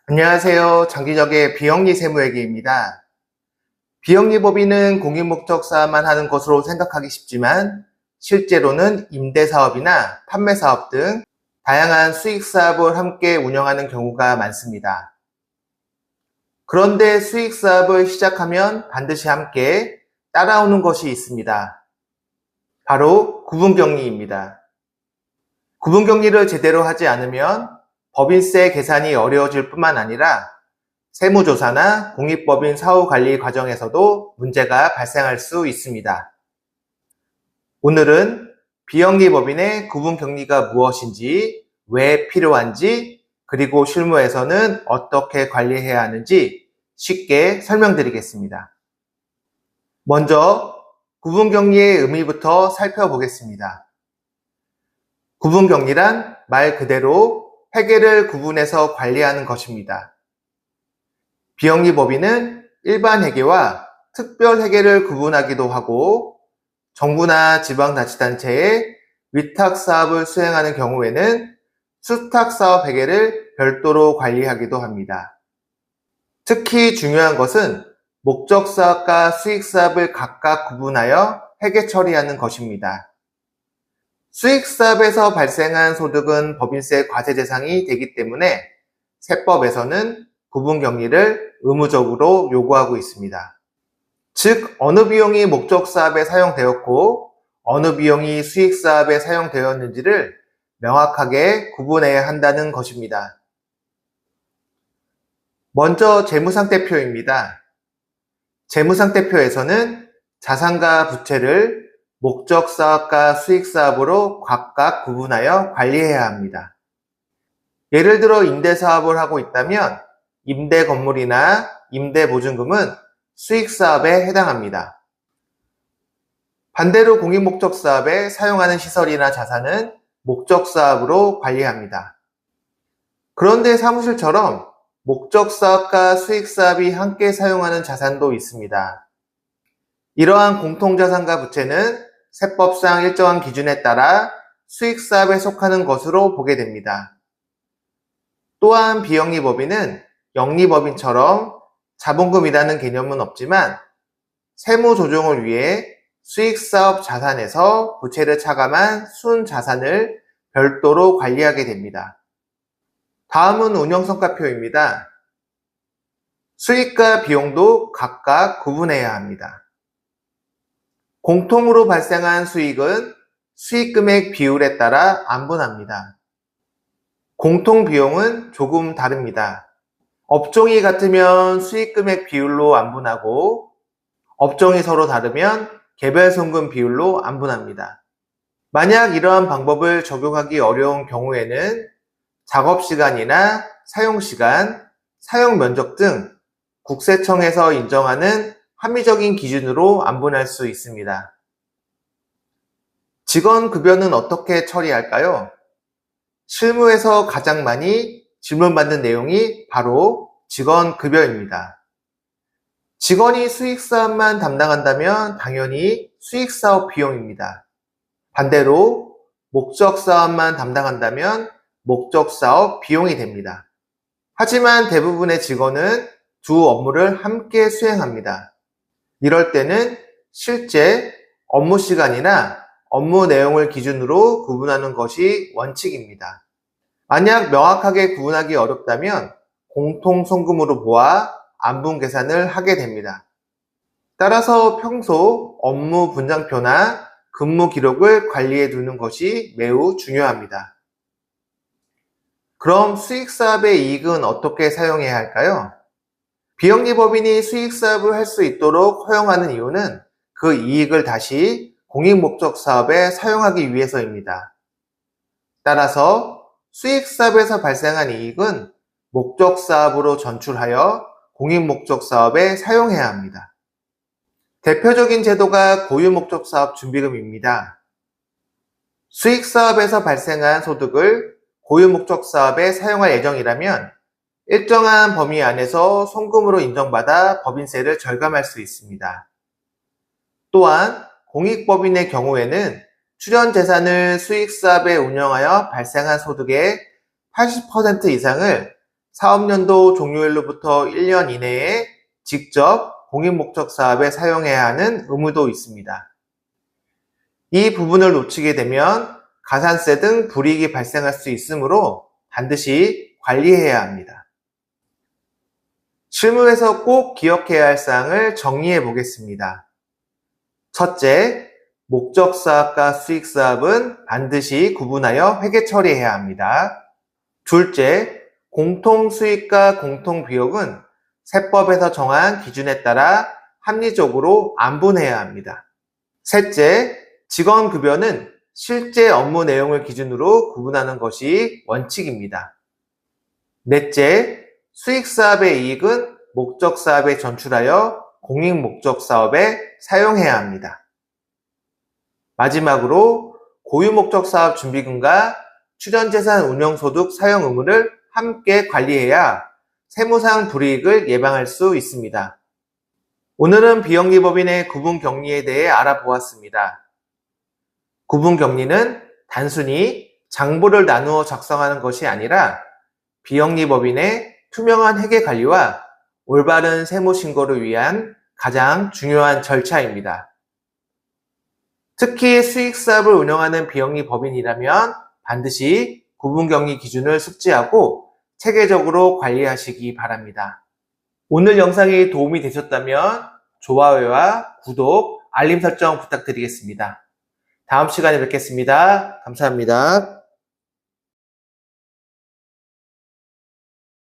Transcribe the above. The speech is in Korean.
안녕하세요. 장기적의 비영리 세무회계입니다. 비영리 법인은 공익목적사업만 하는 것으로 생각하기 쉽지만 실제로는 임대사업이나 판매사업 등 다양한 수익사업을 함께 운영하는 경우가 많습니다. 그런데 수익사업을 시작하면 반드시 함께 따라오는 것이 있습니다. 바로 구분격리입니다. 구분격리를 제대로 하지 않으면 법인세 계산이 어려워질 뿐만 아니라 세무조사나 공익법인 사후관리 과정에서도 문제가 발생할 수 있습니다. 오늘은 비영리법인의 구분격리가 무엇인지, 왜 필요한지, 그리고 실무에서는 어떻게 관리해야 하는지 쉽게 설명드리겠습니다. 먼저 구분격리의 의미부터 살펴보겠습니다. 구분격리란 말 그대로 회계를 구분해서 관리하는 것입니다. 비영리법인은 일반 회계와 특별 회계를 구분하기도 하고 정부나 지방자치단체에 위탁사업을 수행하는 경우에는 수탁사업 회계를 별도로 관리하기도 합니다. 특히 중요한 것은 목적사업과 수익사업을 각각 구분하여 회계 처리하는 것입니다. 수익사업에서 발생한 소득은 법인세 과세 대상이 되기 때문에 세법에서는 구분격리를 의무적으로 요구하고 있습니다. 즉, 어느 비용이 목적사업에 사용되었고 어느 비용이 수익사업에 사용되었는지를 명확하게 구분해야 한다는 것입니다. 먼저 재무상태표입니다. 재무상태표에서는 자산과 부채를 목적사업과 수익사업으로 각각 구분하여 관리해야 합니다. 예를 들어 임대사업을 하고 있다면 임대건물이나 임대보증금은 수익사업에 해당합니다. 반대로 공익목적사업에 사용하는 시설이나 자산은 목적사업으로 관리합니다. 그런데 사무실처럼 목적사업과 수익사업이 함께 사용하는 자산도 있습니다. 이러한 공통자산과 부채는 세법상 일정한 기준에 따라 수익사업에 속하는 것으로 보게 됩니다. 또한 비영리법인은 영리법인처럼 자본금이라는 개념은 없지만 세무 조정을 위해 수익사업 자산에서 부채를 차감한 순자산을 별도로 관리하게 됩니다. 다음은 운영성과표입니다. 수익과 비용도 각각 구분해야 합니다. 공통으로 발생한 수익은 수익금액 비율에 따라 안분합니다. 공통비용은 조금 다릅니다. 업종이 같으면 수익금액 비율로 안분하고 업종이 서로 다르면 개별손금 비율로 안분합니다. 만약 이러한 방법을 적용하기 어려운 경우에는 작업시간이나 사용시간, 사용면적 등 국세청에서 인정하는 합리적인 기준으로 안분할 수 있습니다. 직원급여는 어떻게 처리할까요? 실무에서 가장 많이 질문받는 내용이 바로 직원급여입니다. 직원이 수익사업만 담당한다면 당연히 수익사업 비용입니다. 반대로 목적사업만 담당한다면 목적사업 비용이 됩니다. 하지만 대부분의 직원은 두 업무를 함께 수행합니다. 이럴 때는 실제 업무 시간이나 업무 내용을 기준으로 구분하는 것이 원칙입니다. 만약 명확하게 구분하기 어렵다면 공통송금으로 보아 안분 계산을 하게 됩니다. 따라서 평소 업무 분장표나 근무 기록을 관리해 두는 것이 매우 중요합니다. 그럼 수익사업의 이익은 어떻게 사용해야 할까요? 비영리법인이 수익사업을 할 수 있도록 허용하는 이유는 그 이익을 다시 공익목적사업에 사용하기 위해서입니다. 따라서 수익사업에서 발생한 이익은 목적사업으로 전출하여 공익목적사업에 사용해야 합니다. 대표적인 제도가 고유목적사업 준비금입니다. 수익사업에서 발생한 소득을 고유목적사업에 사용할 예정이라면 일정한 범위 안에서 송금으로 인정받아 법인세를 절감할 수 있습니다. 또한 공익법인의 경우에는 출연재산을 수익사업에 운영하여 발생한 소득의 80% 이상을 사업연도 종료일로부터 1년 이내에 직접 공익목적 사업에 사용해야 하는 의무도 있습니다. 이 부분을 놓치게 되면 가산세 등 불이익이 발생할 수 있으므로 반드시 관리해야 합니다. 실무에서 꼭 기억해야 할 사항을 정리해 보겠습니다. 첫째, 목적사업과 수익사업은 반드시 구분하여 회계 처리해야 합니다. 둘째, 공통수익과 공통비용은 세법에서 정한 기준에 따라 합리적으로 안분해야 합니다. 셋째, 직원급여는 실제 업무 내용을 기준으로 구분하는 것이 원칙입니다. 넷째, 수익사업의 이익은 목적사업에 전출하여 공익목적사업에 사용해야 합니다. 마지막으로 고유목적사업 준비금과 출연재산 운영소득 사용 의무를 함께 관리해야 세무상 불이익을 예방할 수 있습니다. 오늘은 비영리법인의 구분격리에 대해 알아보았습니다. 구분격리는 단순히 장부를 나누어 작성하는 것이 아니라 비영리법인의 투명한 회계관리와 올바른 세무신고를 위한 가장 중요한 절차입니다. 특히 수익사업을 운영하는 비영리법인이라면 반드시 구분격리 기준을 숙지하고 체계적으로 관리하시기 바랍니다. 오늘 영상이 도움이 되셨다면 좋아요와 구독, 알림 설정 부탁드리겠습니다. 다음 시간에 뵙겠습니다. 감사합니다.